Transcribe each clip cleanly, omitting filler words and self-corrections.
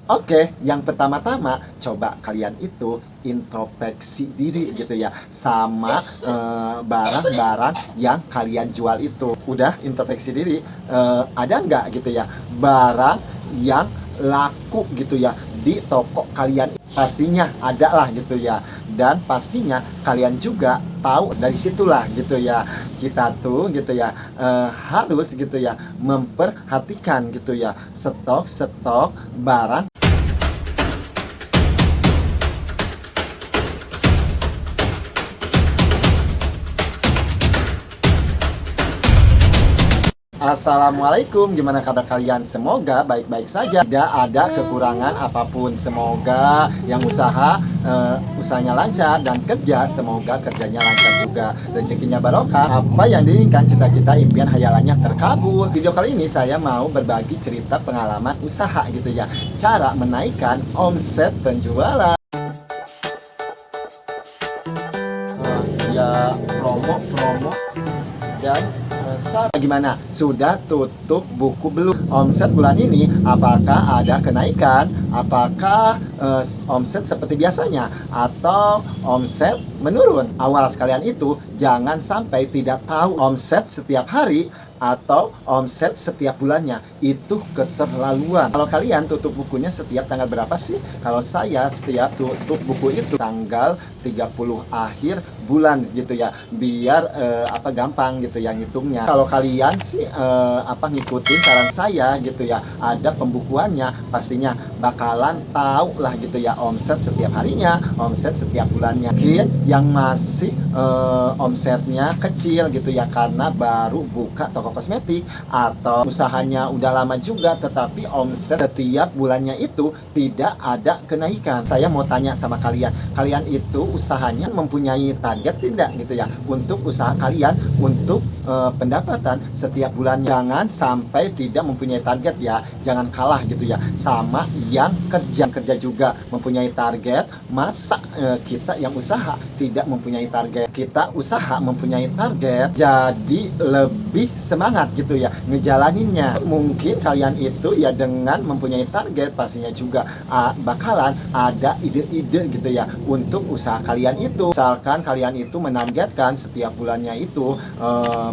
Oke, yang pertama-tama coba kalian itu introspeksi diri gitu ya sama barang-barang yang kalian jual itu. Udah introspeksi diri, ada nggak gitu ya barang yang laku gitu ya di toko kalian? Pastinya ada lah gitu ya, dan pastinya kalian juga tahu dari situlah gitu ya kita tuh gitu ya harus gitu ya memperhatikan gitu ya stok-stok barang. Assalamualaikum, gimana kabar kalian? Semoga baik-baik saja, tidak ada kekurangan apapun. Semoga yang usahanya lancar, dan kerja semoga kerjanya lancar juga, rezekinya barokah, apa yang diinginkan, cita-cita, impian, hayalannya terkabul. Video kali ini saya mau berbagi cerita pengalaman usaha gitu ya, cara menaikkan omset penjualan. Ya promo dan gimana? Sudah tutup buku belum? Omset bulan ini apakah ada kenaikan? Apakah omset seperti biasanya atau omset menurun? Awal sekalian itu jangan sampai tidak tahu omset setiap hari atau omset setiap bulannya. Itu keterlaluan. Kalau kalian tutup bukunya setiap tanggal berapa sih? Kalau saya setiap tutup buku itu tanggal 30 akhir bulan gitu ya, biar gampang gitu ya ngitungnya. Kalau kalian sih ngikutin saran saya gitu ya, ada pembukuannya, pastinya bakalan tahu lah gitu ya omset setiap harinya, omset setiap bulannya. Mungkin yang masih omsetnya kecil gitu ya karena baru buka toko kosmetik atau usahanya udah lama juga tetapi omset setiap bulannya itu tidak ada kenaikan. Saya mau tanya sama kalian, kalian itu usahanya mempunyai target tidak gitu ya untuk usaha kalian, untuk pendapatan setiap bulan? Jangan sampai tidak mempunyai target ya, jangan kalah gitu ya sama yang kerja juga mempunyai target. Masa kita yang usaha tidak mempunyai target? Kita usaha mempunyai target, jadi lebih semangat gitu ya ngejalaninnya. Mungkin kalian itu ya dengan mempunyai target pastinya juga bakalan ada ide-ide gitu ya untuk usaha kalian itu. Misalkan kalian itu menargetkan setiap bulannya itu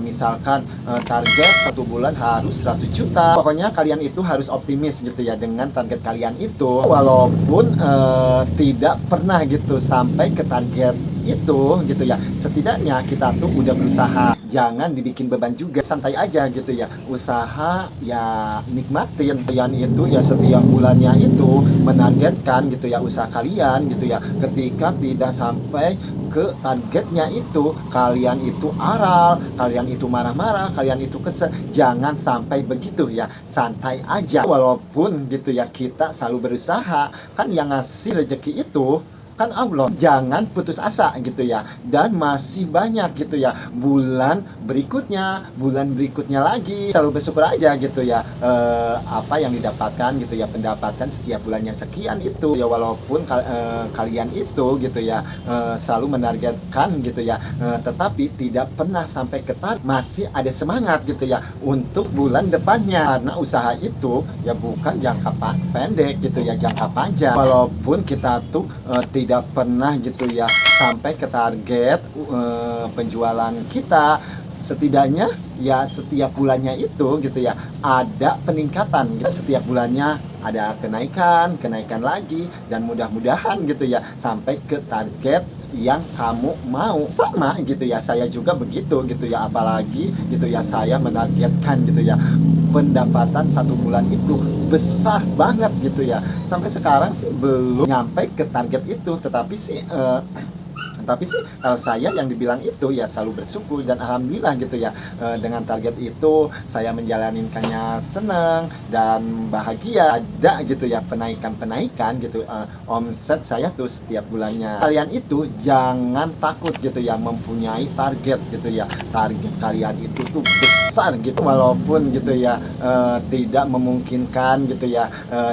misalkan target satu bulan harus 100 juta. Pokoknya kalian itu harus optimis gitu ya dengan target kalian itu, walaupun tidak pernah gitu sampai ke target itu gitu ya, setidaknya kita tuh udah berusaha. Jangan dibikin beban juga, santai aja gitu ya usaha ya, nikmatin. Kalian itu ya setiap bulannya itu menargetkan gitu ya usaha kalian gitu ya, ketika tidak sampai ke targetnya itu kalian itu aral, kalian itu marah-marah, kalian itu kesel. Jangan sampai begitu ya, santai aja. Walaupun gitu ya kita selalu berusaha, kan yang ngasih rezeki itu kan Allah. Jangan putus asa gitu ya, dan masih banyak gitu ya bulan berikutnya lagi. Selalu bersyukur aja gitu ya apa yang didapatkan gitu ya, pendapatan setiap bulannya sekian itu ya, walaupun kalian itu gitu ya selalu menargetkan gitu ya tetapi tidak pernah sampai ke target, masih ada semangat gitu ya untuk bulan depannya, karena usaha itu ya bukan jangka pendek gitu ya, jangka panjang. Walaupun kita tuh tidak pernah gitu ya sampai ke target penjualan kita, setidaknya ya setiap bulannya itu gitu ya ada peningkatan gitu. Setiap bulannya ada kenaikan lagi, dan mudah-mudahan gitu ya sampai ke target yang kamu mau. Sama gitu ya, saya juga begitu gitu ya, apalagi gitu ya saya menargetkan gitu ya pendapatan satu bulan itu besar banget gitu ya. Sampai sekarang sih belum nyampe ke target itu, tapi sih kalau saya yang dibilang itu ya selalu bersyukur dan alhamdulillah gitu ya dengan target itu saya menjalaninkannya senang dan bahagia. Ada gitu ya penaikan gitu omset saya tuh setiap bulannya. Kalian itu jangan takut gitu ya mempunyai target gitu ya, target kalian itu tuh besar gitu, walaupun gitu ya tidak memungkinkan gitu ya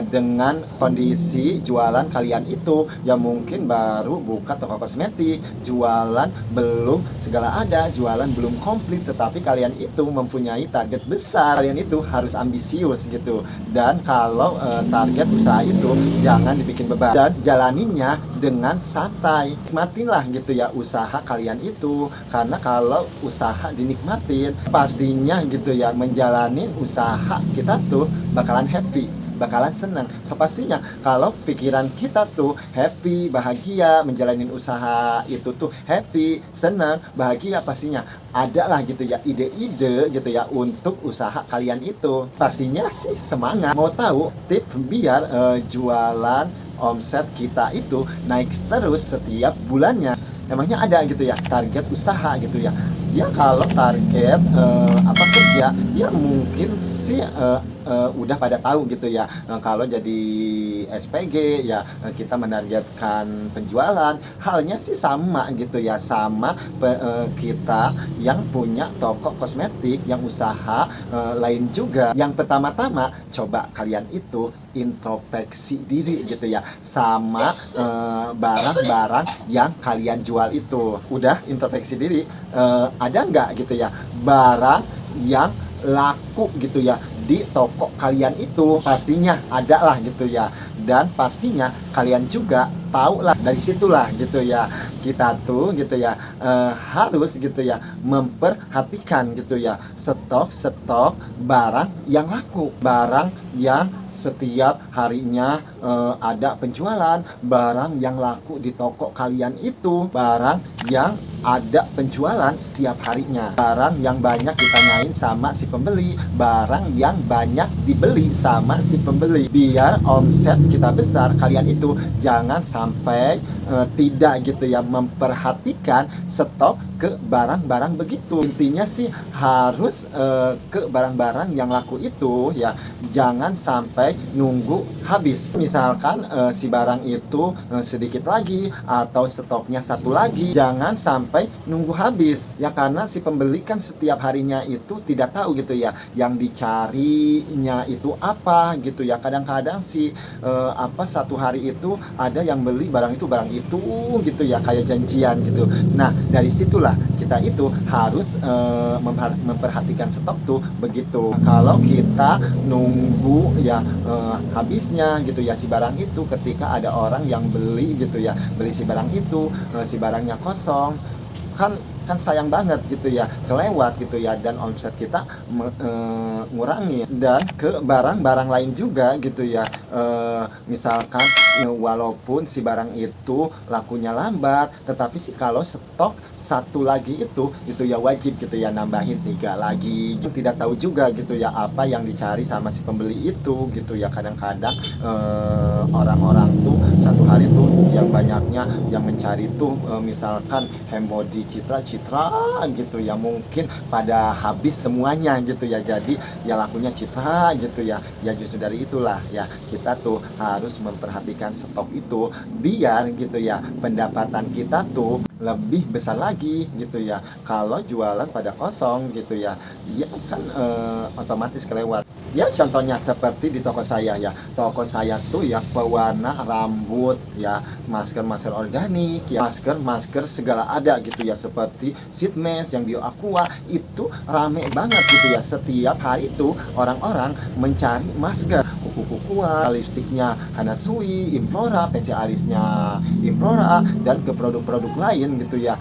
dengan kondisi jualan kalian itu ya mungkin baru buka toko kosmetik jualan belum segala ada, jualan belum komplit, tetapi kalian itu mempunyai target besar, kalian itu harus ambisius gitu. Dan kalau target usaha itu jangan dibikin beban dan jalaninya dengan santai, nikmatilah gitu ya usaha kalian itu, karena kalau usaha dinikmatin pastinya gitu ya menjalani usaha kita tuh bakalan happy, bakalan senang. So pastinya kalau pikiran kita tuh happy, bahagia, menjalani usaha itu tuh happy, senang, bahagia, pastinya ada lah gitu ya ide-ide gitu ya untuk usaha kalian itu. Pastinya sih semangat. Mau tahu tips biar jualan omset kita itu naik terus setiap bulannya? Emangnya ada gitu ya target usaha gitu ya? Ya kalau target kerja ya mungkin sih udah pada tahu gitu ya. Kalau jadi SPG ya kita menargetkan penjualan, halnya sih sama gitu ya, sama kita yang punya toko kosmetik, yang usaha lain juga. Yang pertama-tama coba kalian itu introspeksi diri gitu ya sama barang-barang yang kalian jual itu. Udah introspeksi diri, ada nggak gitu ya barang yang laku gitu ya di toko kalian itu? Pastinya ada lah gitu ya, dan pastinya kalian juga tahu lah, dari situlah gitu ya kita tuh gitu ya harus gitu ya memperhatikan gitu ya stok barang yang laku, barang yang setiap harinya ada penjualan, barang yang laku di toko kalian itu, barang yang ada penjualan setiap harinya, barang yang banyak ditanyain sama si pembeli, barang yang banyak dibeli sama si pembeli. Biar omset kita besar, kalian itu jangan sampai tidak gitu ya memperhatikan stok ke barang-barang begitu. Intinya sih harus ke barang-barang yang laku itu ya, jangan sampai nunggu habis. Misalkan si barang itu sedikit lagi atau stoknya satu lagi, jangan sampai nunggu habis ya, karena si pembeli kan setiap harinya itu tidak tahu gitu ya yang dicarinya itu apa gitu ya. Kadang-kadang si satu hari itu ada yang beli barang itu gitu ya, kayak janjian gitu. Nah dari situlah kita itu harus memperhatikan stok tuh begitu. Kalau kita nunggu ya habisnya gitu ya si barang itu, ketika ada orang yang beli gitu ya, beli si barang itu, si barangnya kosong, kan sayang banget gitu ya, kelewat gitu ya, dan omset kita ngurangi. Dan ke barang-barang lain juga gitu ya, misalkan walaupun si barang itu lakunya lambat, tetapi sih kalau stok satu lagi itu ya wajib gitu ya nambahin 3 lagi. Tidak tahu juga gitu ya apa yang dicari sama si pembeli itu gitu ya. Kadang-kadang orang-orang tuh satu hari tuh yang banyaknya yang mencari tuh misalkan Hembody Citra gitu ya, mungkin pada habis semuanya gitu ya, jadi ya lakunya Citra gitu ya. Ya justru dari itulah ya kita tuh harus memperhatikan stok itu biar gitu ya pendapatan kita tuh lebih besar lagi gitu ya. Kalau jualan pada kosong gitu ya, ya kan otomatis kelewat. Ya contohnya seperti di toko saya ya, toko saya tuh ya pewarna rambut ya, masker organik ya, masker segala ada gitu ya, seperti sheet mask yang Bio Aqua itu rame banget gitu ya. Setiap hari itu orang-orang mencari masker, kuku-kukuan, lipstiknya Hanasui, Implora, pensil alisnya Implora, dan ke produk-produk lain gitu ya.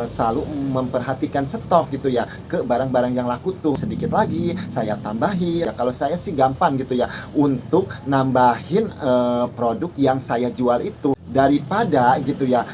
Selalu memperhatikan stok gitu ya ke barang-barang yang laku tuh, sedikit lagi saya tambahin ya. Kalau saya sih gampang gitu ya untuk nambahin produk yang saya jual itu, daripada gitu ya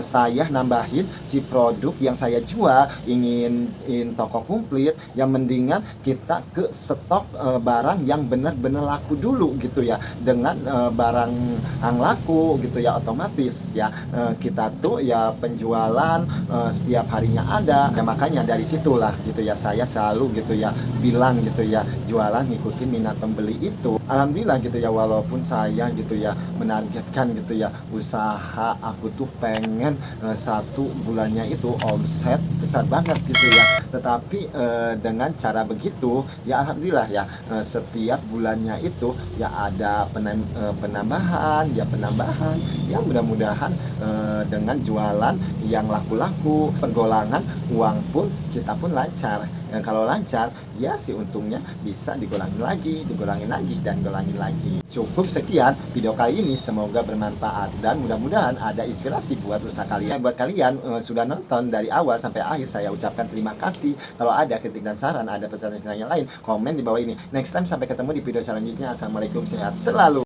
saya nambahin si produk yang saya jual, ingin toko komplit, yang mendingan kita ke stok barang yang benar-benar laku dulu gitu ya. Dengan barang yang laku gitu ya, otomatis ya kita tuh ya penjualan setiap harinya ada ya. Makanya dari situlah gitu ya saya selalu gitu ya bilang gitu ya, jualan ngikutin minat pembeli itu. alhamdulillah gitu ya, walaupun saya gitu ya menargetkan gitu ya, usaha aku tuh pengen satu bulannya itu omset besar banget gitu ya, tetapi dengan cara begitu ya alhamdulillah ya, setiap bulannya itu ya ada penambahan ya, mudah-mudahan dengan jualan yang laku-laku, pergolangan uang pun kita pun lancar. Kalau lancar ya si untungnya bisa digolangin lagi, dan golangin lagi. Cukup sekian video kali ini, semoga bermanfaat dan mudah-mudahan ada inspirasi buat usaha kalian. Buat kalian sudah nonton dari awal sampai akhir, saya ucapkan terima kasih. Kalau ada kritik dan saran, ada pertanyaan yang lain, komen di bawah ini. Next time sampai ketemu di video selanjutnya. Assalamualaikum, sehat selalu.